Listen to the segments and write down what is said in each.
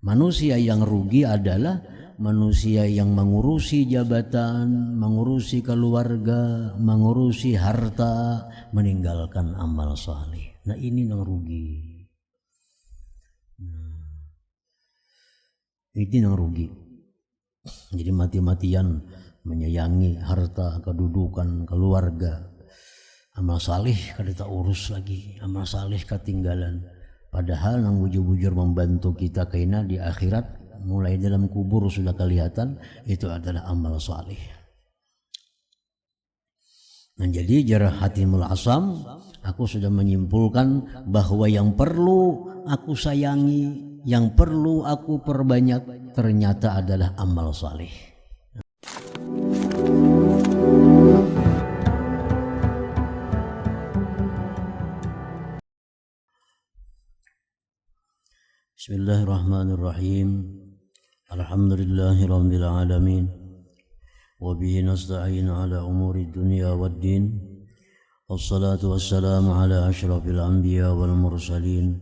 Manusia yang rugi adalah manusia yang mengurusi jabatan, mengurusi keluarga, mengurusi harta, meninggalkan amal saleh. Nah ini yang rugi. Ini yang rugi. Jadi mati-matian menyayangi harta, kedudukan, keluarga. Amal saleh kada tak urus lagi, amal saleh ketinggalan. Padahal nang bujur-bujur membantu kita kaina di akhirat, mulai dalam kubur sudah kelihatan itu adalah amal saleh. Nah, jadi jarah Hatimul Asam, aku sudah menyimpulkan bahwa yang perlu aku sayangi, yang perlu aku perbanyak ternyata adalah amal saleh. Bismillahirrahmanirrahim. Alhamdulillahirabbil alamin. Wa bihi nasta'in ala umuri dunya waddin. Wassalatu wassalamu ala asyrafil anbiya wal mursalin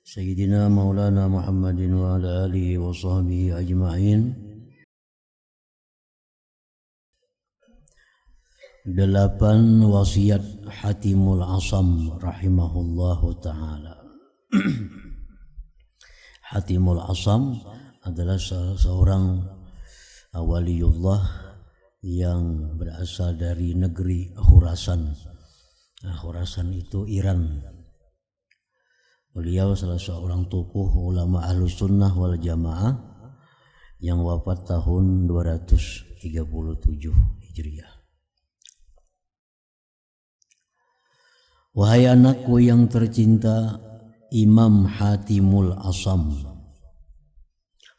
sayyidina maulana Muhammadin wa ala alihi wa sahbihi ajma'in. 8 wasiat Hatimul Asam rahimahullahu ta'ala. Hatimul Asam adalah seorang waliullah yang berasal dari negeri Khurasan. Nah, Khurasan itu Iran. Beliau salah seorang tokoh ulama Ahlus Sunnah wal Jamaah yang wafat tahun 237 Hijriah. Wahai anakku yang tercinta, Imam Hatimul Asam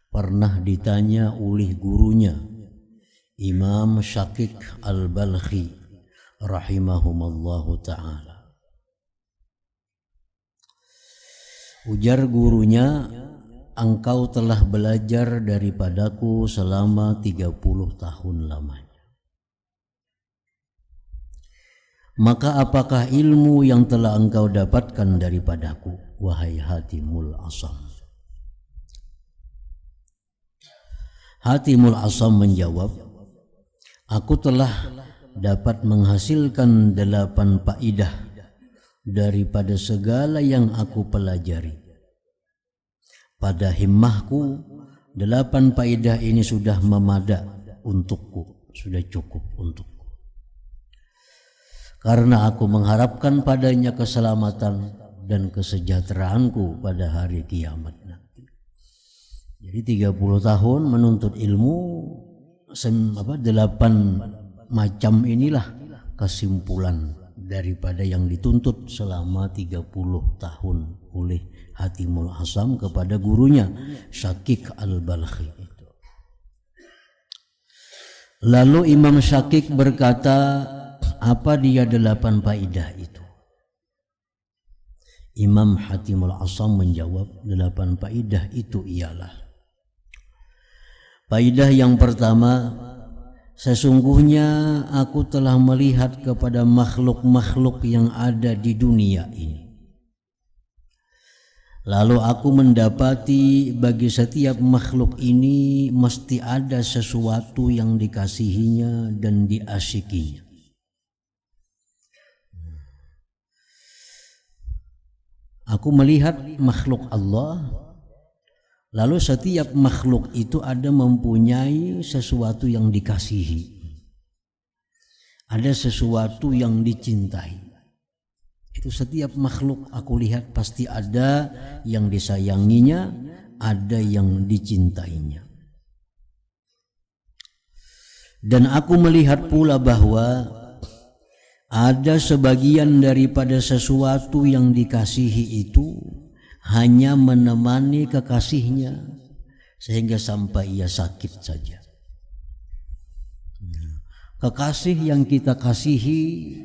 pernah ditanya oleh gurunya Imam Syakik Al-Balkhi rahimahumallahu ta'ala. Ujar gurunya, engkau telah belajar daripadaku selama 30 tahun lamanya. Maka apakah ilmu yang telah engkau dapatkan daripadaku, wahai Hatimul Asam? Hatimul Asam menjawab, aku telah dapat menghasilkan 8 faidah daripada segala yang aku pelajari. Pada himmahku 8 faidah ini sudah memada untukku, sudah cukup untukku. Karena aku mengharapkan padanya keselamatan dan kesejahteraanku pada hari kiamat nanti. Jadi 30 tahun menuntut ilmu, 8 macam inilah kesimpulan daripada yang dituntut selama 30 tahun oleh Hatimul Asam kepada gurunya Syakik Al-Balkhi itu. Lalu Imam Syakik berkata, apa dia 8 faidah itu? Imam Hatimul Asam menjawab, 8 faidah itu ialah: faidah yang pertama, sesungguhnya aku telah melihat kepada makhluk-makhluk yang ada di dunia ini. Lalu aku mendapati bagi setiap makhluk ini mesti ada sesuatu yang dikasihinya dan diasyikinya. Aku melihat makhluk Allah, lalu setiap makhluk itu ada mempunyai sesuatu yang dikasihi, ada sesuatu yang dicintai. Itu setiap makhluk aku lihat pasti ada yang disayanginya, ada yang dicintainya. Dan aku melihat pula bahwa ada sebagian daripada sesuatu yang dikasihi itu hanya menemani kekasihnya sehingga sampai ia sakit saja. Kekasih yang kita kasihi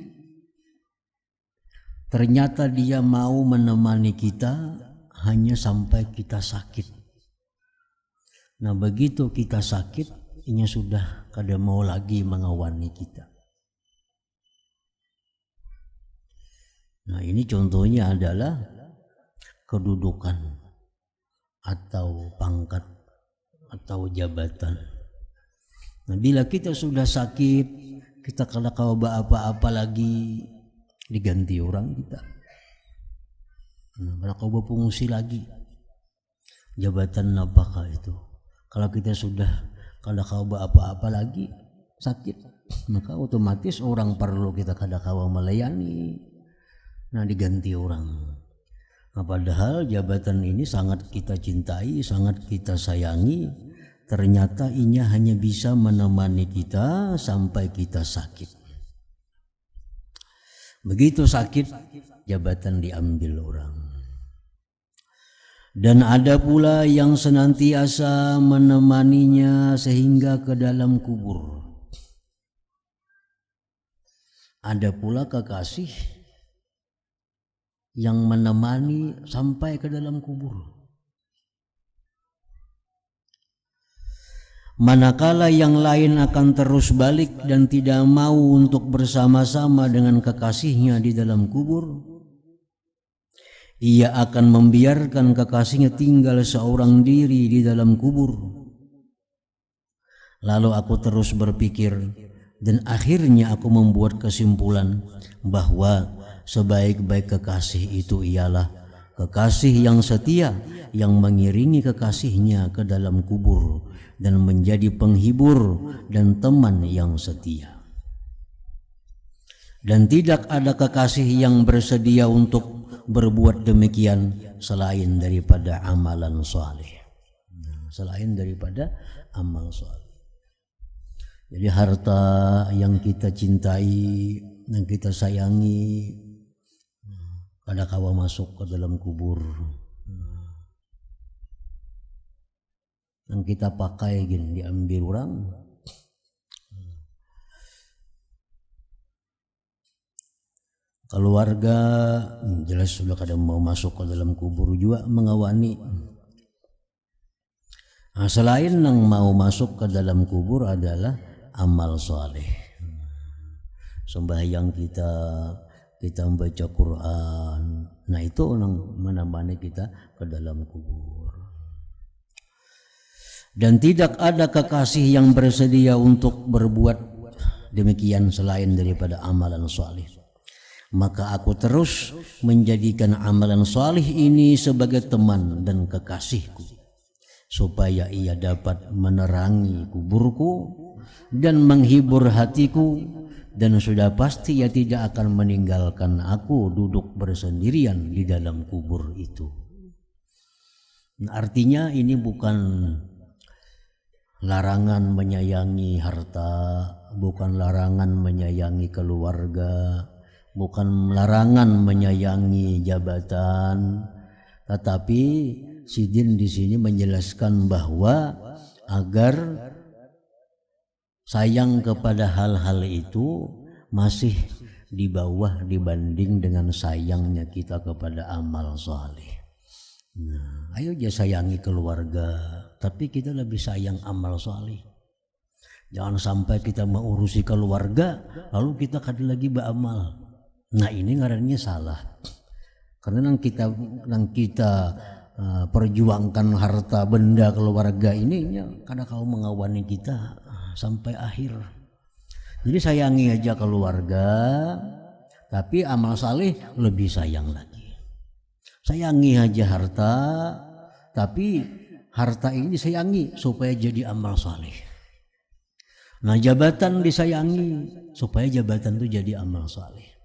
ternyata dia mau menemani kita hanya sampai kita sakit. Nah, begitu kita sakit, ini sudah kada mau lagi mengawani kita. Nah, ini contohnya adalah kedudukan atau pangkat atau jabatan. Nah, bila kita sudah sakit, kita kada kawa apa-apa lagi, diganti orang kita. Kada kawa fungsi lagi. Jabatan apakah itu? Kalau kita sudah kada kawa apa-apa lagi, sakit, maka otomatis orang perlu kita kada kawa melayani. Nah, diganti orang. Nah, padahal jabatan ini sangat kita cintai, sangat kita sayangi. Ternyata inya hanya bisa menemani kita sampai kita sakit. Begitu sakit, jabatan diambil orang. Dan ada pula yang senantiasa menemaninya sehingga ke dalam kubur. Ada pula kekasih yang menemani sampai ke dalam kubur. Manakala yang lain akan terus balik dan tidak mau untuk bersama-sama dengan kekasihnya di dalam kubur, ia akan membiarkan kekasihnya tinggal seorang diri di dalam kubur. Lalu aku terus berpikir, dan akhirnya aku membuat kesimpulan bahwa sebaik-baik kekasih itu ialah kekasih yang setia, yang mengiringi kekasihnya ke dalam kubur dan menjadi penghibur dan teman yang setia. Dan tidak ada kekasih yang bersedia untuk berbuat demikian selain daripada amalan saleh. Selain daripada amal saleh. Jadi harta yang kita cintai, yang kita sayangi, kada kawa masuk ke dalam kubur. Yang kita pakai gini diambil orang. Keluarga jelas sudah kada mau masuk ke dalam kubur juga mengawani. Nah, selain yang mau masuk ke dalam kubur adalah amal saleh. Sembahyang kita membaca Quran. Nah, itu yang menemani kita ke dalam kubur. Dan tidak ada kekasih yang bersedia untuk berbuat demikian selain daripada amalan saleh. Maka aku terus menjadikan amalan saleh ini sebagai teman dan kekasihku, supaya ia dapat menerangi kuburku dan menghibur hatiku, dan sudah pasti ia tidak akan meninggalkan aku duduk bersendirian di dalam kubur itu. Nah, artinya ini bukan larangan menyayangi harta, bukan larangan menyayangi keluarga, bukan larangan menyayangi jabatan, tetapi Sidin di sini menjelaskan bahwa agar sayang kepada hal-hal itu masih di bawah dibanding dengan sayangnya kita kepada amal saleh. Nah, ayo aja sayangi keluarga, tapi kita lebih sayang amal saleh. Jangan sampai kita mengurusi keluarga lalu kita kada lagi beramal. Nah, ini ngarannya salah. Karena yang kita perjuangkan harta benda keluarga ini kada kau mengawani kita sampai akhir. Jadi sayangi aja keluarga, tapi amal saleh lebih sayang lagi. Sayangi aja harta, tapi harta ini disayangi supaya jadi amal saleh. Nah, jabatan disayangi supaya jabatan itu jadi amal saleh.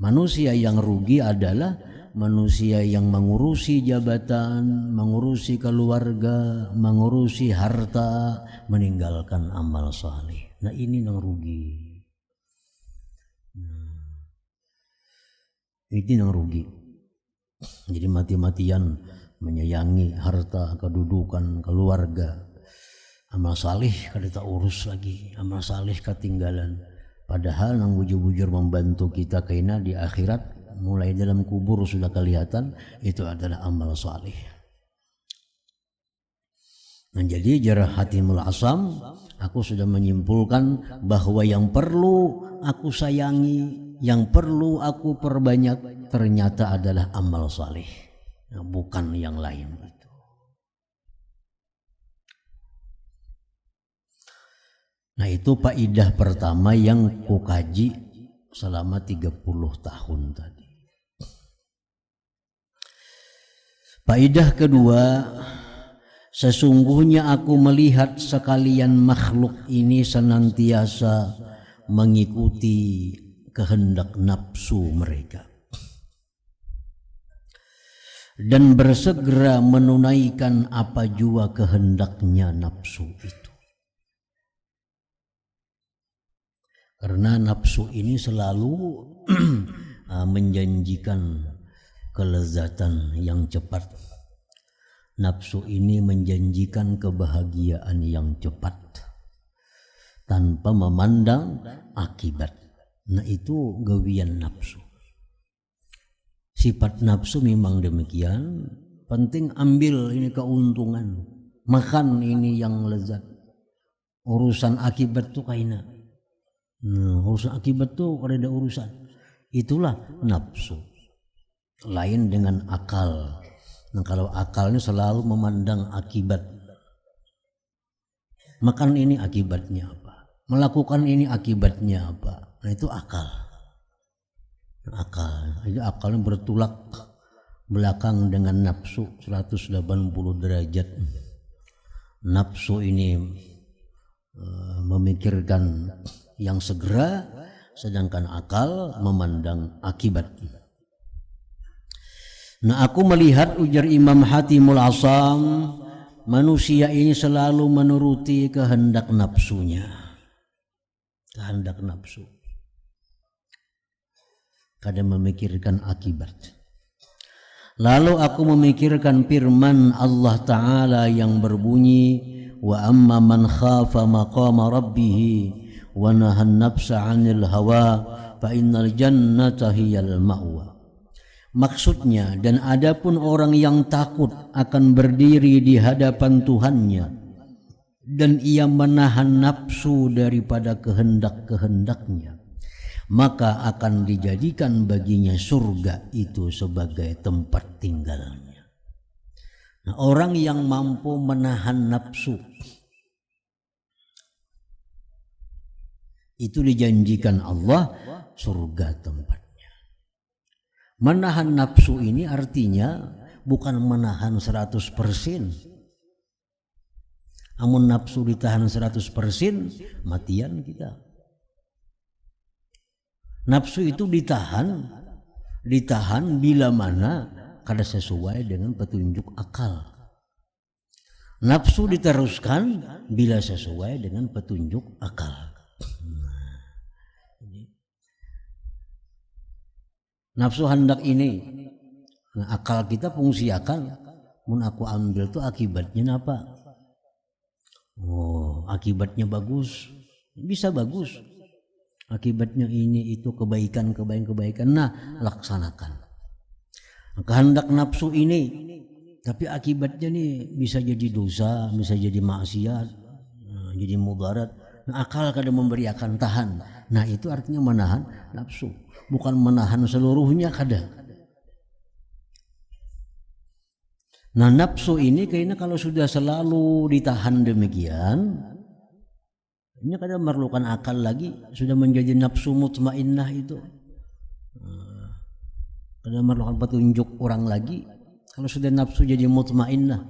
Manusia yang rugi adalah manusia yang mengurusi jabatan, mengurusi keluarga, mengurusi harta, meninggalkan amal saleh. Nah, ini yang rugi. Ini yang rugi. Jadi mati-matian menyayangi harta, kedudukan, keluarga. Amal saleh kada tak urus lagi, amal saleh ketinggalan. Padahal nang bujur-bujur membantu kita kena di akhirat, mulai dalam kubur sudah kelihatan itu adalah amal saleh. Nah, jadi jarah Hatimul Asam, aku sudah menyimpulkan bahwa yang perlu aku sayangi, yang perlu aku perbanyak ternyata adalah amal saleh, bukan yang lain itu. Nah itu faidah pertama yang kukaji selama 30 tahun tadi. Faidah kedua, sesungguhnya aku melihat sekalian makhluk ini senantiasa mengikuti kehendak nafsu mereka dan bersegera menunaikan apa jua kehendaknya nafsu itu. Karena nafsu ini selalu menjanjikan kelezatan yang cepat. Nafsu ini menjanjikan kebahagiaan yang cepat tanpa memandang akibat. Nah itu gawian nafsu. Sifat nafsu memang demikian. Penting ambil ini keuntungan, makan ini yang lezat. Urusan akibat tuh kaina. Urusan akibat tuh kada ada urusan. Itulah nafsu. Lain dengan akal. Nah kalau akalnya selalu memandang akibat. Makan ini akibatnya apa? Melakukan ini akibatnya apa? Nah itu akal. Itu akalnya bertolak belakang dengan nafsu 180 derajat. Nafsu ini memikirkan yang segera, sedangkan akal memandang akibat. Nah aku melihat, ujar Imam Hatimul Asam, manusia ini selalu menuruti kehendak nafsunya. Kehendak nafsu. Kadang memikirkan akibat. Lalu aku memikirkan firman Allah Ta'ala yang berbunyi, wa amma man khafa maqama rabbih wa nahan nafsa 'anil hawa fa innal jannata hiyal ma'wa. Maksudnya, dan adapun orang yang takut akan berdiri di hadapan Tuhannya dan ia menahan nafsu daripada kehendak-kehendaknya, maka akan dijadikan baginya surga itu sebagai tempat tinggalnya. Nah, orang yang mampu menahan nafsu itu dijanjikan Allah surga tempatnya. Menahan nafsu ini artinya bukan menahan 100%. Amun nafsu ditahan 100%, matian kita. Nafsu itu ditahan bila mana kada sesuai dengan petunjuk akal. Nafsu diteruskan bila sesuai dengan petunjuk akal. Nafsu hendak ini, nah, akal kita fungsi akal, mun aku ambil tuh akibatnya apa? Oh, akibatnya bagus, bisa bagus. Akibatnya ini itu kebaikan. Nah, laksanakan. Kehendak nafsu ini, tapi akibatnya nih bisa jadi dosa, bisa jadi maksiat, jadi mudarat. Nah, akal kadang memberi akan tahan. Nah, itu artinya menahan nafsu. Bukan menahan seluruhnya kada. Nah nafsu ini kayaknya kalau sudah selalu ditahan demikian, ini kada memerlukan akal lagi, sudah menjadi nafsu mutmainnah itu. Kada memerlukan petunjuk orang lagi. Kalau sudah nafsu jadi mutmainnah,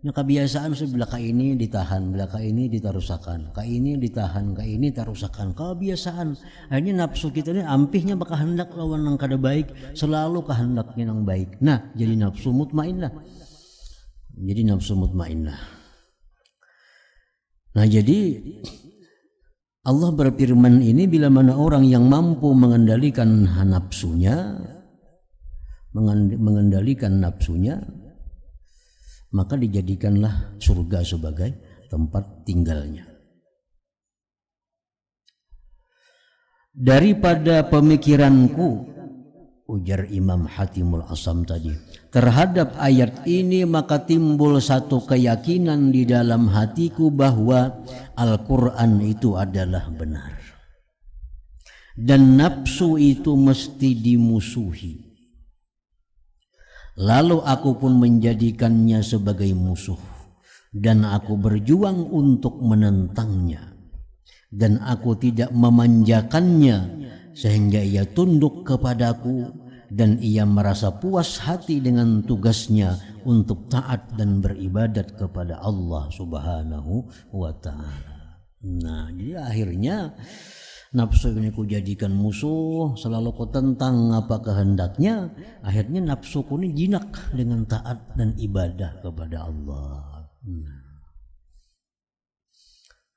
ini kebiasaan sudah ka ini ditahan, ka ini ditarusakan, ka ini ditahan, ka ini tarusakan. Kebiasaan. Akhirnya nafsu kita ini ampihnya bakal hendak lawan yang kada baik, selalu kehendaknya yang baik. Nah, jadi nafsu mutmainnah. Jadi nafsu mutmainnah. Nah, jadi Allah berfirman ini bila mana orang yang mampu mengendalikan nafsunya, maka dijadikanlah surga sebagai tempat tinggalnya. Daripada pemikiranku, ujar Imam Hatimul Asam tadi, terhadap ayat ini maka timbul satu keyakinan di dalam hatiku bahwa Al-Quran itu adalah benar. Dan nafsu itu mesti dimusuhi. Lalu aku pun menjadikannya sebagai musuh dan aku berjuang untuk menentangnya. dan aku tidak memanjakannya sehingga ia tunduk kepadaku dan ia merasa puas hati dengan tugasnya untuk taat dan beribadat kepada Allah Subhanahu wa ta'ala. Nah, jadi akhirnya nafsu ini kujadikan musuh, selalu ku tentang apa kehendaknya, akhirnya nafsuku ini jinak dengan taat dan ibadah kepada Allah.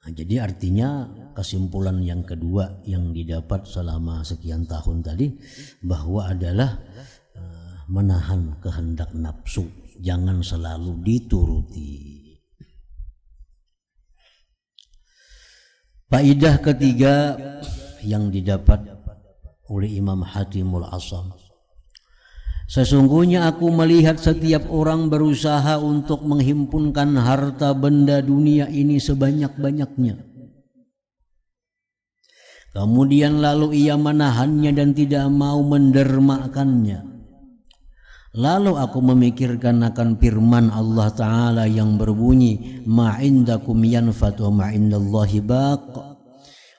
Nah, jadi artinya kesimpulan yang kedua yang didapat selama sekian tahun tadi bahwa adalah menahan kehendak nafsu, jangan selalu dituruti. Faedah ketiga yang didapat oleh Imam Hatimul Asam, sesungguhnya aku melihat setiap orang berusaha untuk menghimpunkan harta benda dunia ini sebanyak-banyaknya. Kemudian lalu ia menahannya dan tidak mau mendermakannya. Lalu aku memikirkan akan firman Allah Ta'ala yang berbunyi, ma'indakum yanfat wa ma'indallahi baq.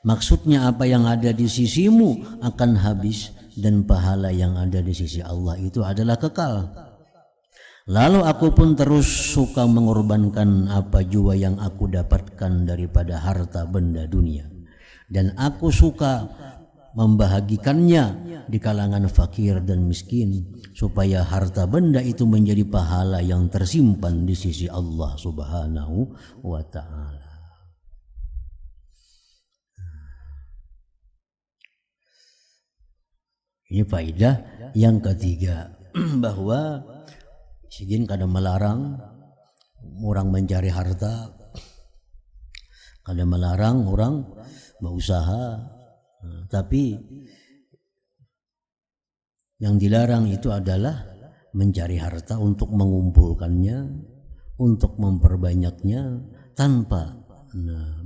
Maksudnya apa yang ada di sisimu akan habis dan pahala yang ada di sisi Allah itu adalah kekal. Lalu aku pun terus suka mengorbankan apa jua yang aku dapatkan daripada harta benda dunia, dan aku suka membahagikannya di kalangan fakir dan miskin supaya harta benda itu menjadi pahala yang tersimpan di sisi Allah Subhanahu wa ta'ala. Ini faedah yang ketiga bahwa Sidin kadang melarang orang mencari harta, kadang melarang orang berusaha, tapi yang dilarang itu adalah mencari harta untuk mengumpulkannya, untuk memperbanyaknya tanpa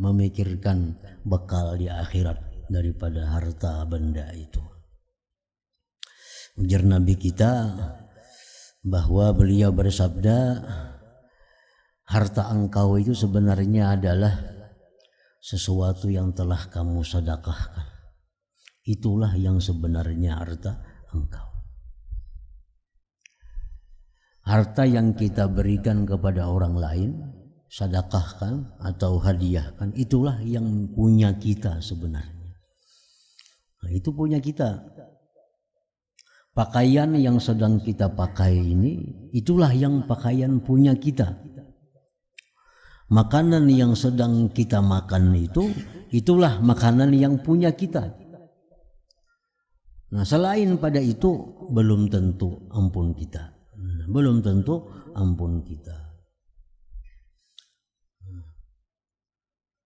memikirkan bekal di akhirat daripada harta benda itu. Ujar Nabi kita bahwa beliau bersabda, harta engkau itu sebenarnya adalah sesuatu yang telah kamu sedekahkan. Itulah yang sebenarnya harta engkau. Harta yang kita berikan kepada orang lain, sedekahkan atau hadiahkan, itulah yang punya kita sebenarnya. Nah, itu punya kita. Pakaian yang sedang kita pakai ini, itulah yang pakaian punya kita. Makanan yang sedang kita makan itu, itulah makanan yang punya kita. Nah, selain pada itu belum tentu ampun kita. Belum tentu ampun kita.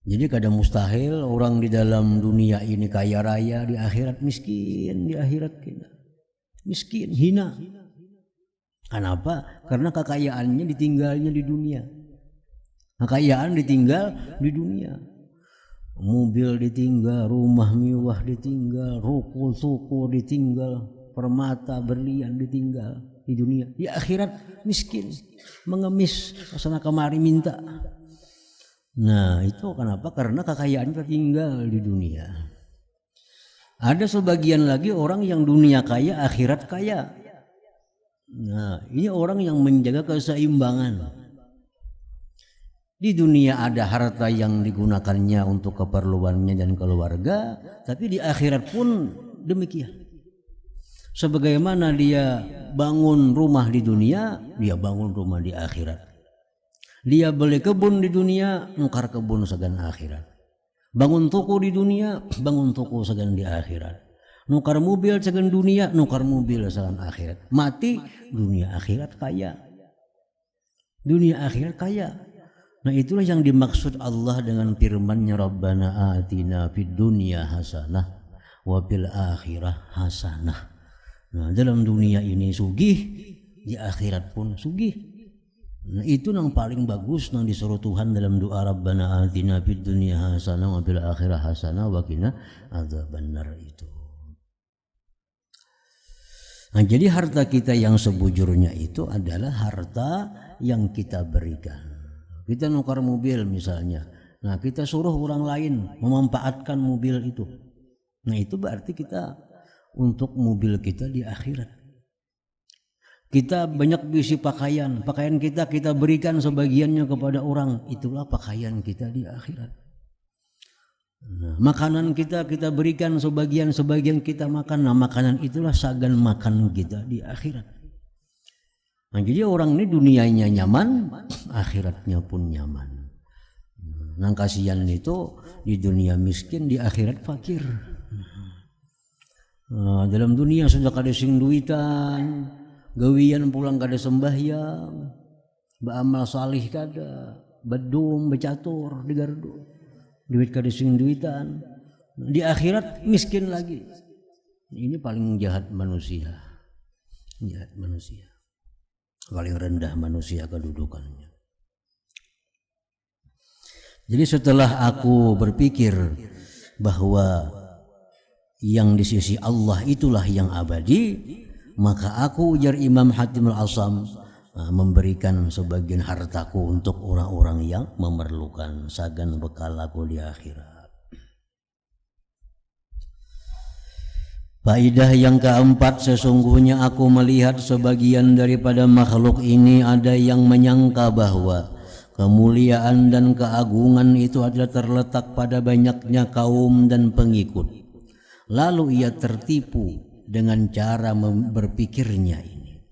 Jadi kadang mustahil orang di dalam dunia ini kaya raya, di akhirat miskin, di akhirat kita miskin, hina. Kenapa? Karena kekayaannya ditinggalnya di dunia. Kekayaan ditinggal di dunia. Mobil ditinggal, rumah mewah ditinggal, ruko suku ditinggal, permata berlian ditinggal di dunia. Di akhirat miskin, mengemis kesana kemari minta. Nah, itu kenapa? Karena kekayaan tertinggal di dunia. Ada sebagian lagi orang yang dunia kaya, akhirat kaya. Nah, ini orang yang menjaga keseimbangan. Di dunia ada harta yang digunakannya untuk keperluannya dan keluarga, tapi di akhirat pun demikian. Sebagaimana dia bangun rumah di dunia, dia bangun rumah di akhirat. Dia beli kebun di dunia, nukar kebun sagan akhirat. Bangun toko di dunia, bangun toko sagan di akhirat. Nukar mobil sagan dunia, nukar mobil sagan akhirat. Mati, dunia akhirat kaya. Dunia akhirat kaya. Nah, itulah yang dimaksud Allah dengan firman-Nya, Rabbana atina fid dunya hasanah wa fil akhirah hasanah. Nah, dalam dunia ini sugih, di akhirat pun sugih. Nah, itu yang paling bagus yang disuruh Tuhan dalam doa Rabbana atina fid dunya hasanah wa fil akhirah hasanah wa qina adzabannar itu. Nah, jadi harta kita yang sebujurnya itu adalah harta yang kita berikan. Kita nukar mobil misalnya, Nah, kita suruh orang lain memanfaatkan mobil itu. Nah, itu berarti kita untuk mobil kita di akhirat. Kita banyak bisi pakaian kita berikan sebagiannya kepada orang, itulah pakaian kita di akhirat. Nah, makanan kita berikan sebagian kita makan, nah makanan itulah sagan makan kita di akhirat. Nah, jadi orang ini dunianya nyaman, akhiratnya pun nyaman. Nah, kasihan itu di dunia miskin, di akhirat fakir. Nah, dalam dunia sudah kada sing duitan, gawian pulang kada sembahyang, beramal salih kada, bedum becatur di gardu, duit kada sing duitan. Di akhirat miskin lagi. Ini paling jahat manusia. Jahat manusia. Paling rendah manusia kedudukannya. Jadi setelah aku berpikir bahwa yang di sisi Allah itulah yang abadi, maka aku, ujar Imam Hatim Al-Asam, memberikan sebagian hartaku untuk orang-orang yang memerlukan, sagan bekal aku di akhirat. Faidah yang keempat, sesungguhnya aku melihat sebagian daripada makhluk ini ada yang menyangka bahwa kemuliaan dan keagungan itu adalah terletak pada banyaknya kaum dan pengikut. Lalu ia tertipu dengan cara berpikirnya ini.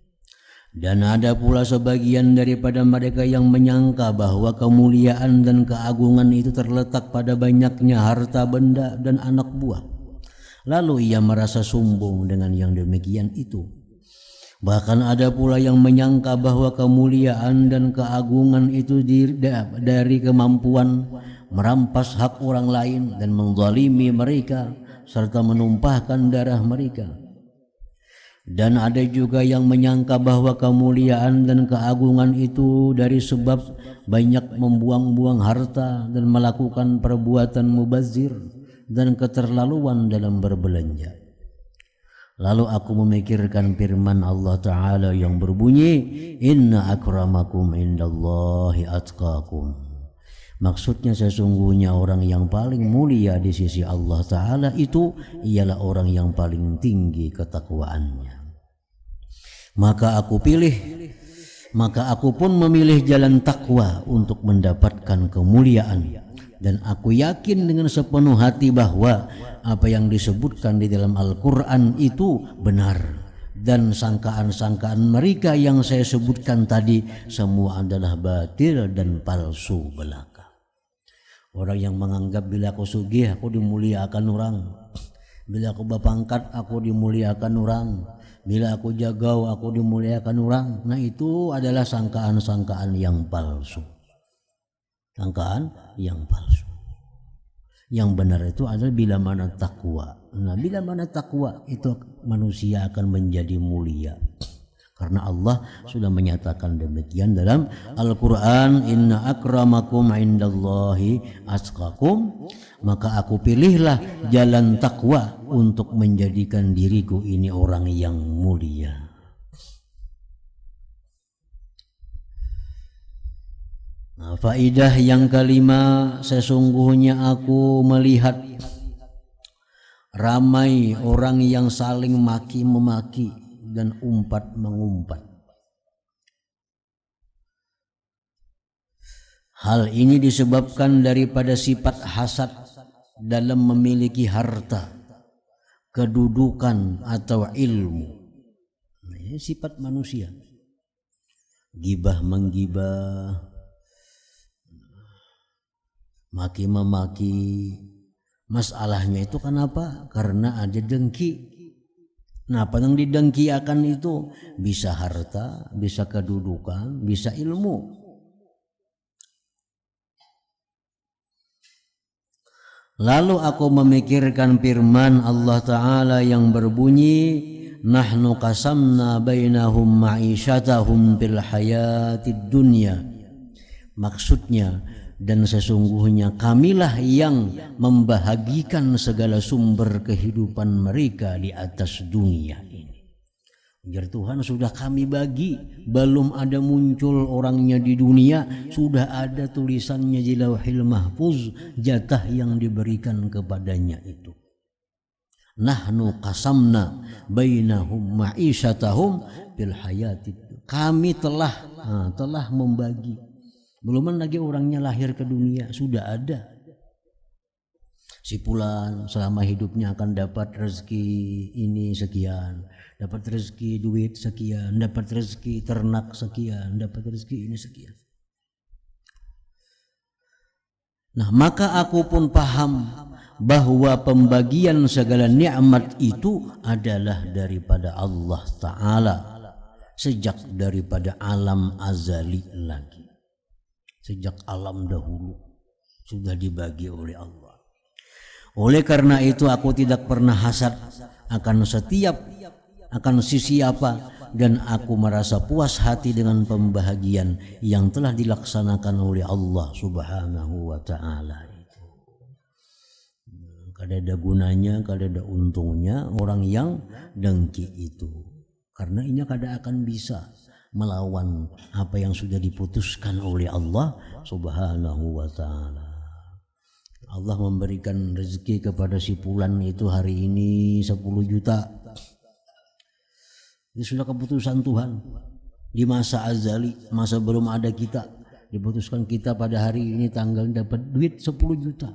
Dan ada pula sebagian daripada mereka yang menyangka bahwa kemuliaan dan keagungan itu terletak pada banyaknya harta benda dan anak buah. Lalu ia merasa sombong dengan yang demikian itu. Bahkan ada pula yang menyangka bahwa kemuliaan dan keagungan itu dari kemampuan merampas hak orang lain dan menzalimi mereka serta menumpahkan darah mereka. Dan ada juga yang menyangka bahwa kemuliaan dan keagungan itu dari sebab banyak membuang-buang harta dan melakukan perbuatan mubazir dan keterlaluan dalam berbelanja. Lalu aku memikirkan firman Allah Ta'ala yang berbunyi, Inna akramakum indallahi atqakum. Maksudnya sesungguhnya orang yang paling mulia di sisi Allah Ta'ala itu ialah orang yang paling tinggi ketakwaannya. Maka aku pun memilih jalan takwa untuk mendapatkan kemuliaan. Dan aku yakin dengan sepenuh hati bahwa apa yang disebutkan di dalam Al-Quran itu benar. Dan sangkaan-sangkaan mereka yang saya sebutkan tadi semua adalah batil dan palsu belaka. Orang yang menganggap bila aku sugih aku dimuliakan orang, bila aku berpangkat aku dimuliakan orang, bila aku jagau aku dimuliakan orang. Nah, itu adalah sangkaan-sangkaan yang palsu. Sangkaan yang palsu. Yang benar itu adalah bila mana takwa. Nah, bila mana takwa itu manusia akan menjadi mulia. Karena Allah sudah menyatakan demikian dalam Al-Quran, Inna akramakum indallahi atqakum. Maka aku pilihlah jalan takwa untuk menjadikan diriku ini orang yang mulia. Nah, faidah yang kelima, sesungguhnya aku melihat ramai orang yang saling maki-memaki dan umpat-mengumpat. Hal ini disebabkan daripada sifat hasad dalam memiliki harta, kedudukan atau ilmu. Nah, ini sifat manusia. Gibah menggibah, maki-memaki. Masalahnya itu kenapa? Karena ada dengki. Nah, apa yang didengkiakan itu bisa harta, bisa kedudukan, bisa ilmu. Lalu aku memikirkan firman Allah Ta'ala yang berbunyi, Nahnu qasamna bainahum ma'isyatahum fil hayatid dunya. Maksudnya, dan sesungguhnya kamilah yang membahagikan segala sumber kehidupan mereka di atas dunia ini. Ujar Tuhan, sudah kami bagi, belum ada muncul orangnya di dunia, sudah ada tulisannya di Lauhil Mahfuz, jatah yang diberikan kepadanya itu. Nahnu qasamna bainahum ma'isyatahum fil hayatid. Kami telah membagi. Belum lagi orangnya lahir ke dunia, sudah ada. Si fulan selama hidupnya akan dapat rezeki ini sekian, dapat rezeki duit sekian, dapat rezeki ternak sekian, dapat rezeki ini sekian. Nah, maka aku pun paham bahwa pembagian segala nikmat itu adalah daripada Allah Ta'ala, sejak daripada alam azali lagi, sejak alam dahulu sudah dibagi oleh Allah. Oleh karena itu aku tidak pernah hasad akan siapa, dan aku merasa puas hati dengan pembahagian yang telah dilaksanakan oleh Allah Subhanahu wa Ta'ala. Kada ada gunanya, kada ada untungnya orang yang dengki itu, karena ini kada akan bisa melawan apa yang sudah diputuskan oleh Allah Subhanahu wa Ta'ala. Allah memberikan rezeki kepada si fulan itu hari ini 10 juta. Itu sudah keputusan Tuhan. Di masa azali, masa belum ada kita, diputuskan kita pada hari ini tanggal dapat duit 10 juta.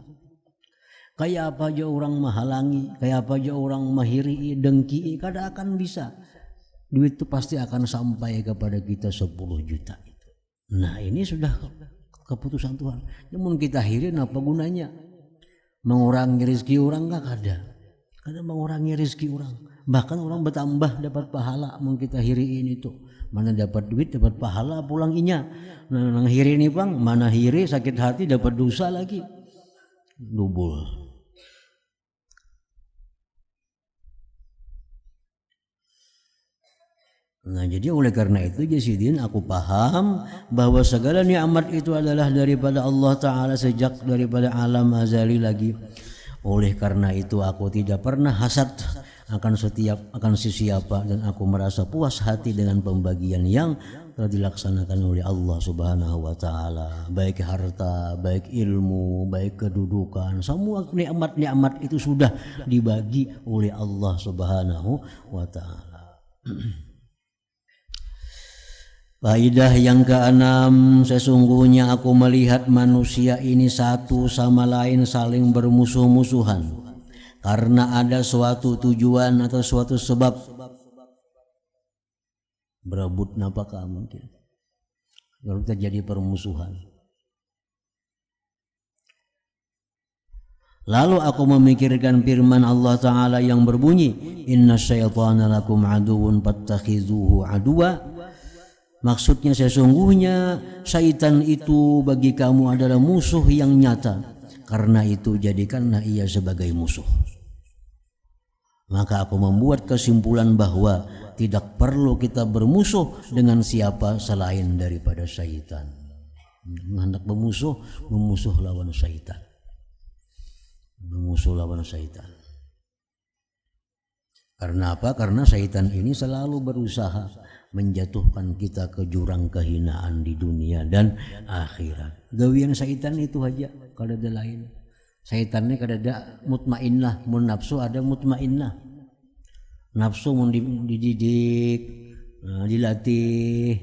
Kayak apa aja orang menghalangi, kayak apa aja orang mahiri, dengki, kada akan bisa. Duit itu pasti akan sampai kepada kita 10 juta itu. Nah, ini sudah keputusan Tuhan. Namun kita hirin apa gunanya? Mengurangi rezeki orang enggak ada. Kada mengurangi rezeki orang. Bahkan orang bertambah dapat pahala mun kita hiriin itu. Mana dapat duit dapat pahala pulang inya. Nah, nang hiri ini bang, mana hiri sakit hati dapat dosa lagi. Double. Nah, jadi oleh karena itu Jasidin, aku paham bahwa segala nikmat itu adalah daripada Allah Ta'ala sejak daripada alam azali lagi. Oleh karena itu aku tidak pernah hasad akan sesiapa, dan aku merasa puas hati dengan pembagian yang telah dilaksanakan oleh Allah Subhanahu wa Ta'ala. Baik harta, baik ilmu, baik kedudukan, semua nikmat-nikmat itu sudah dibagi oleh Allah Subhanahu wa Ta'ala. Faedah yang keenam, sesungguhnya aku melihat manusia ini satu sama lain saling bermusuh-musuhan karena ada suatu tujuan atau suatu sebab. Berebut napakah mungkin lalu terjadi permusuhan. Lalu aku memikirkan firman Allah Ta'ala yang berbunyi, inna syaitana lakum aduun fattakhizuhu aduwa. Maksudnya sesungguhnya syaitan itu bagi kamu adalah musuh yang nyata. Karena itu jadikanlah ia sebagai musuh. Maka aku membuat kesimpulan bahwa tidak perlu kita bermusuh dengan siapa selain daripada syaitan. Hendak memusuh lawan syaitan. Memusuh lawan syaitan. Karena apa? Karena syaitan ini selalu berusaha menjatuhkan kita ke jurang kehinaan di dunia dan akhirat. Gawian syaitan itu aja, kalau ada lain. Syaitannya kada ada mutmainnah, mun nafsu ada mutmainnah. Nafsu mun dididik, dilatih,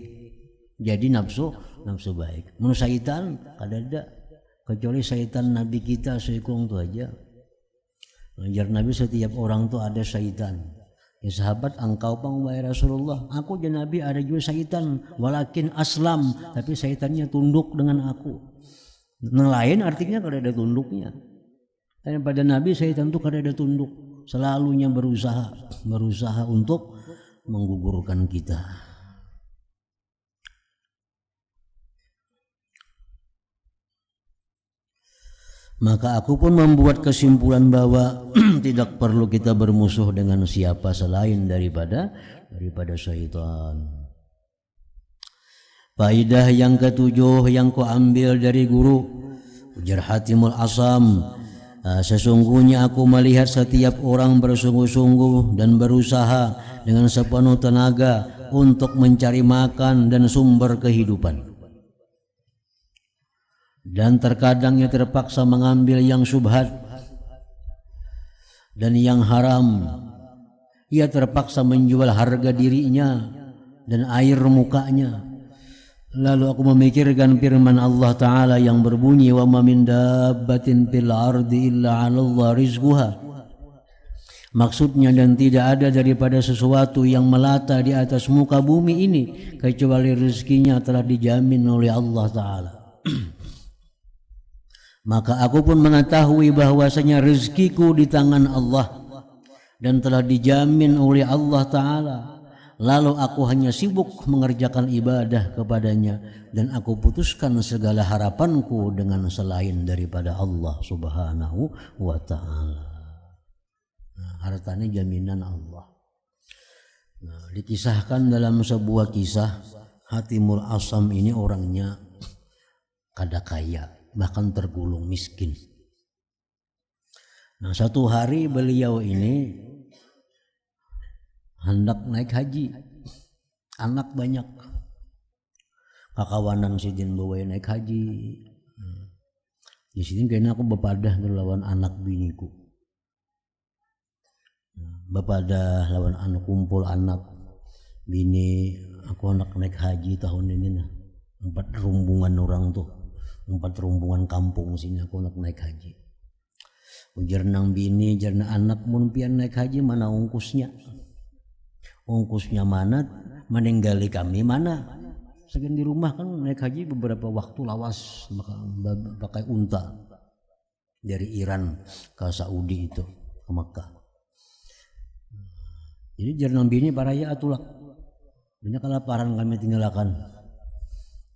jadi nafsu baik. Mun syaitan kada ada, kecuali syaitan Nabi kita seikung tu aja. Ajar Nabi setiap orang tu ada syaitan. Ya sahabat, engkau pang wahai Rasulullah, aku dan Nabi ada juga syaitan, walakin aslam, tapi syaitannya tunduk dengan aku. Yang lain artinya kada ada tunduknya. Dan pada Nabi syaitan itu kada ada tunduk, selalunya berusaha untuk menggugurkan kita. Maka aku pun membuat kesimpulan bahwa tidak perlu kita bermusuh dengan siapa selain daripada syaitan. Faedah yang ketujuh yang ku ambil dari guru ujar Hatimul Asam, Sesungguhnya aku melihat setiap orang bersungguh-sungguh dan berusaha dengan sepenuh tenaga untuk mencari makan dan sumber kehidupan. Dan terkadang ia terpaksa mengambil yang syubhat dan yang haram. Ia terpaksa menjual harga dirinya dan air mukanya. Lalu aku memikirkan firman Allah Ta'ala yang berbunyi, wa ma min dabbatin fil ardi illa 'alallah rizquha. Maksudnya, dan tidak ada daripada sesuatu yang melata di atas muka bumi ini kecuali rezekinya telah dijamin oleh Allah Ta'ala. Maka aku pun mengetahui bahwasanya rezekiku di tangan Allah dan telah dijamin oleh Allah Ta'ala. Lalu aku hanya sibuk mengerjakan ibadah kepadanya dan aku putuskan segala harapanku dengan selain daripada Allah Subhanahu wa Ta'ala. Nah, hartanya jaminan Allah. Nah, dikisahkan dalam sebuah kisah, Hatimul Asam ini orangnya kada kaya, bahkan tergolong miskin. Nah, satu hari beliau ini hendak naik haji, anak banyak, kakawanan sidin bawa naik haji. Di sini kayaknya aku bepadah lawan anak biniku, bepadah lawan anak, kumpul anak bini aku anak naik haji tahun ini. 4 rombongan orang tuh, 4 rombongan kampung sini aku anak naik haji. Ujar nang bini, jarna anak mun pian naik haji mana ongkosnya? Ongkosnya mana? Meninggali kami mana? Sekian di rumah kan naik haji beberapa waktu lawas pakai unta dari Iran ke Saudi itu ke Makkah. Jadi jarna bini paraya atulak. Banyak kelaparan kami tinggalkan.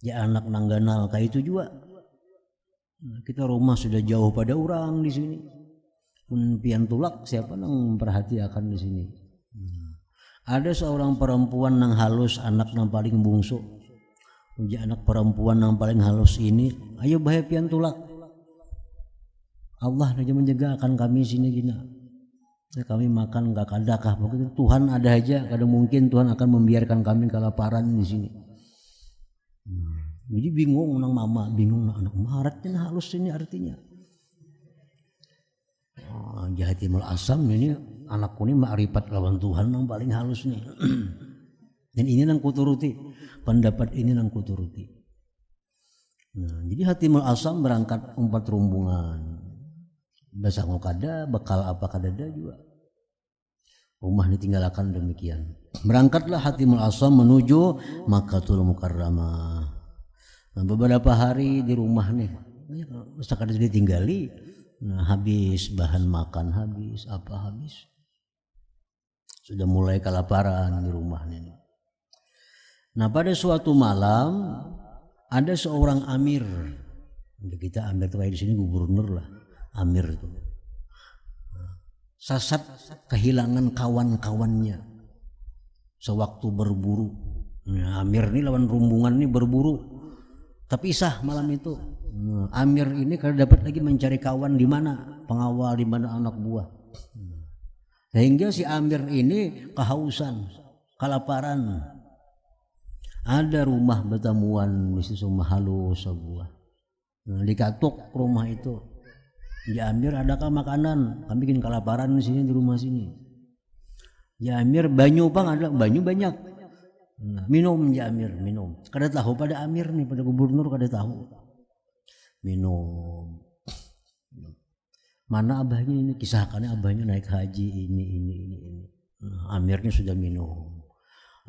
Ya anak nangganal kayak itu juga. Kita rumah sudah jauh pada orang di sini. Pun pian tulak siapa nang perhatiakan di sini? Ada seorang perempuan nang halus, anak nang paling bungsu. Uji anak perempuan nang paling halus ini, ayo bahaya pian tulak. Allah aja menjaga akan kami sini gina. Kami makan gak kadakah, begitu Tuhan ada aja, kadang mungkin Tuhan akan membiarkan kami kelaparan di sini. Jadi bingung nang mama, bingung nang anak maratnya halus ini artinya. Hatimul Asam ini anakku ini makrifat lawan Tuhan yang paling halus nih. Dan ini nang kuturuti, pendapat ini nang kuturuti. Nah, jadi Hatimul Asam berangkat 4 rombongan. Basa ngokada, bekal apa kadada juga. Rumah ditinggalkan demikian. Berangkatlah Hatimul Asam menuju Makkatul Mukarramah. Nah, beberapa hari di rumah nih, sekadar ditinggali. Nah, habis bahan makan, habis apa habis. Sudah mulai kelaparan di rumah ini. Nah, pada suatu malam ada seorang amir. Kita amir itu kayak di sini gubernur lah, amir itu. Sasat kehilangan kawan-kawannya sewaktu berburu. Nah, amir ini lawan rombongan ini berburu. Tapi isah malam itu. Amir ini kalau dapat lagi mencari kawan di mana, pengawal di mana, anak buah. Sehingga si Amir ini kehausan, kelaparan. Ada rumah bertemuan, mesti rumah halus sebuah. Nah, dikatuk rumah itu. Ya Amir, adakah makanan? Kami bikin kelaparan di sini di rumah sini. Ya Amir, banyu bang, ada banyu banyak. Nah, minum ya Amir, minum. Kada tahu pada Amir nih, pada gubernur kada tahu. Minum. Mana abahnya ini, kisahkannya abahnya naik haji ini. Nah, Amirnya sudah minum.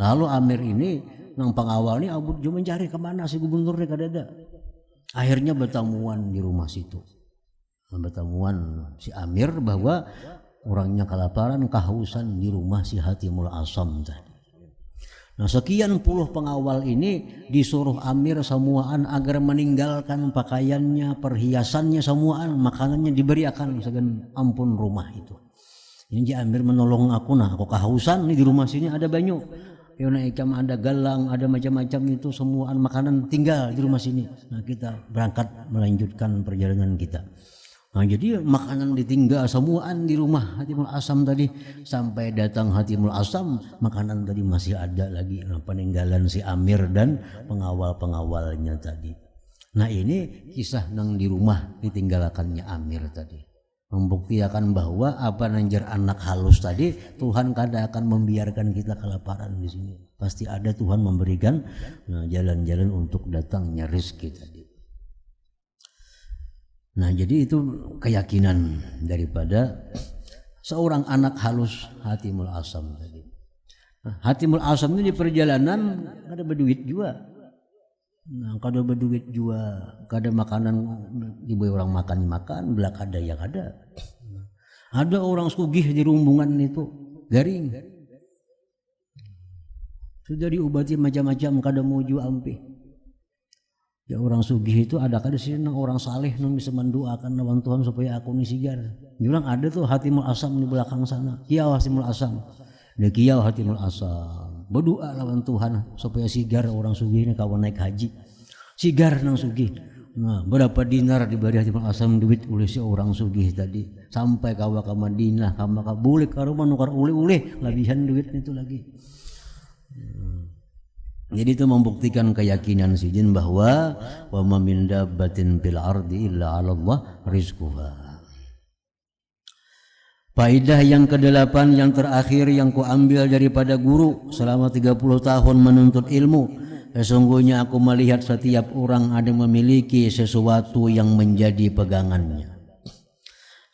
Lalu Amir ini nang pengawal ini abut cuma mencari kemana si gubernurnya kada ada. Akhirnya bertemuan di rumah situ. Bertemuan si Amir bahwa orangnya kelaparan, kehausan di rumah si Hatimul Asam tadi. Nah, sekian puluh pengawal ini disuruh Amir semuaan agar meninggalkan pakaiannya, perhiasannya semuaan, makanannya diberikan segan ampun rumah itu. Ini Amir menolong aku, nah aku kehausan nih di rumah sini ada banyu. Yona ikam ada galang, ada macam-macam itu semuaan makanan tinggal di rumah sini. Nah, kita berangkat melanjutkan perjalanan kita. Nah, jadi makanan ditinggal semuaan di rumah Hatimul Asam tadi, sampai datang Hatimul Asam makanan tadi masih ada lagi. Nah, peninggalan si Amir dan pengawal-pengawalnya tadi. Nah, ini kisah nang di rumah ditinggalkannya Amir tadi, membuktikan bahwa apa nanjar anak halus tadi, Tuhan kada akan membiarkan kita kelaparan di sini. Pasti ada Tuhan memberikan jalan-jalan untuk datangnya rezeki tadi. Nah, jadi itu keyakinan daripada seorang anak halus Hatimul Asam tadi. Nah, Hatimul Asam ini di perjalanan kada berduit juga. Nah, kada berduit juga, kada makanan diberi orang makan, belak ada yang ada. Ada orang sugih di rumbungan itu garing. Sudah diobati macam-macam kada mau juga ampih. Ya orang sugih itu ada kada sih orang saleh yang bisa mendoakan lawan Tuhan supaya aku ni sigar. Jurang ada tuh Hatimul Asam di belakang sana. Kiau Hatimul Asam. Dia kiau Hatimul Asam. Berdoa lawan Tuhan supaya sigar orang sugih ini kawan naik haji. Sigar nang sugih. Nah, berapa dinar diberi Hatimul Asam duit oleh si orang sugih tadi. Sampai kawa ke Madinah, kawa ka boleh ka rumah nukar ule-ule labihan duit itu lagi. Jadi itu membuktikan keyakinan si jin bahwa wa ma min dabbatin fil ardi illa 'ala Allah rizquha. Faedah yang ke-8 yang terakhir yang kuambil daripada guru selama 30 tahun menuntut ilmu, sesungguhnya aku melihat setiap orang ada memiliki sesuatu yang menjadi pegangannya.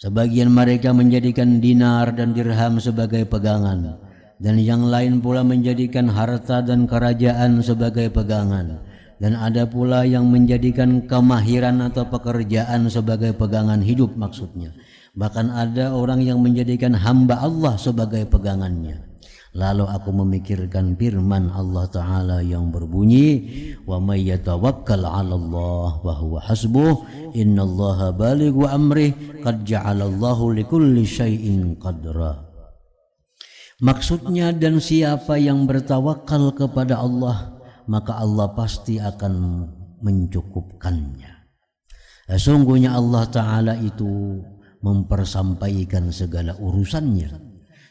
Sebagian mereka menjadikan dinar dan dirham sebagai pegangan, dan yang lain pula menjadikan harta dan kerajaan sebagai pegangan, dan ada pula yang menjadikan kemahiran atau pekerjaan sebagai pegangan hidup maksudnya. Bahkan ada orang yang menjadikan hamba Allah sebagai pegangannya. Lalu aku memikirkan firman Allah Ta'ala yang berbunyi, wa may yatawakkal 'ala Allah wa huwa hasbuh innallaha balighu amrih qad ja'alallahu likulli syai'in qadra. Maksudnya, dan siapa yang bertawakal kepada Allah, maka Allah pasti akan mencukupkannya. Sesungguhnya Allah Ta'ala itu mempersampaikan segala urusannya,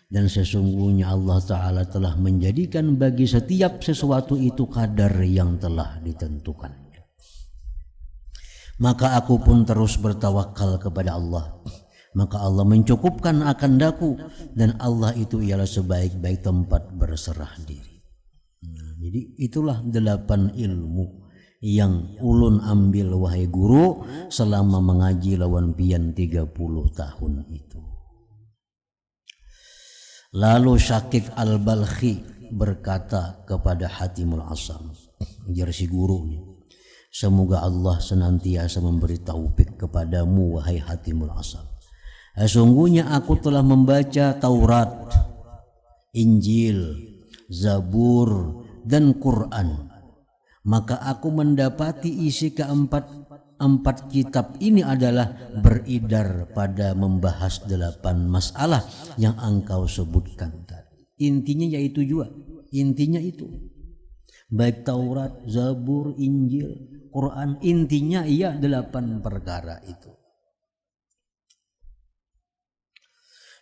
dan sesungguhnya Allah Ta'ala telah menjadikan bagi setiap sesuatu itu kadar yang telah ditentukannya. Maka aku pun terus bertawakal kepada Allah, maka Allah mencukupkan akan daku, dan Allah itu ialah sebaik-baik tempat berserah diri. Nah, jadi itulah 8 ilmu yang ulun ambil wahai guru selama mengaji lawan pian 30 tahun itu. Lalu Syakik Al-Balkhi berkata kepada Hatimul Asam, jar si guru ni, semoga Allah senantiasa memberi taufik kepadamu wahai Hatimul Asam. Sesungguhnya aku telah membaca Taurat, Injil, Zabur, dan Quran. Maka aku mendapati isi keempat kitab ini adalah beridar pada membahas 8 masalah yang engkau sebutkan tadi. Intinya yaitu juga, intinya itu. Baik Taurat, Zabur, Injil, Quran, intinya ia 8 perkara itu.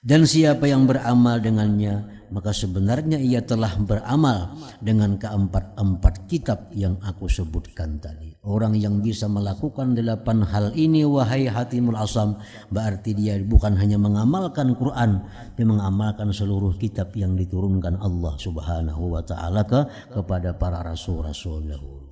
Dan siapa yang beramal dengannya, maka sebenarnya ia telah beramal dengan keempat kitab yang aku sebutkan tadi. Orang yang bisa melakukan 8 hal ini wahai Hatimul Asam, berarti dia bukan hanya mengamalkan Quran, dia mengamalkan seluruh kitab yang diturunkan Allah Subhanahu wa taala kepada para rasul-rasul dahulu.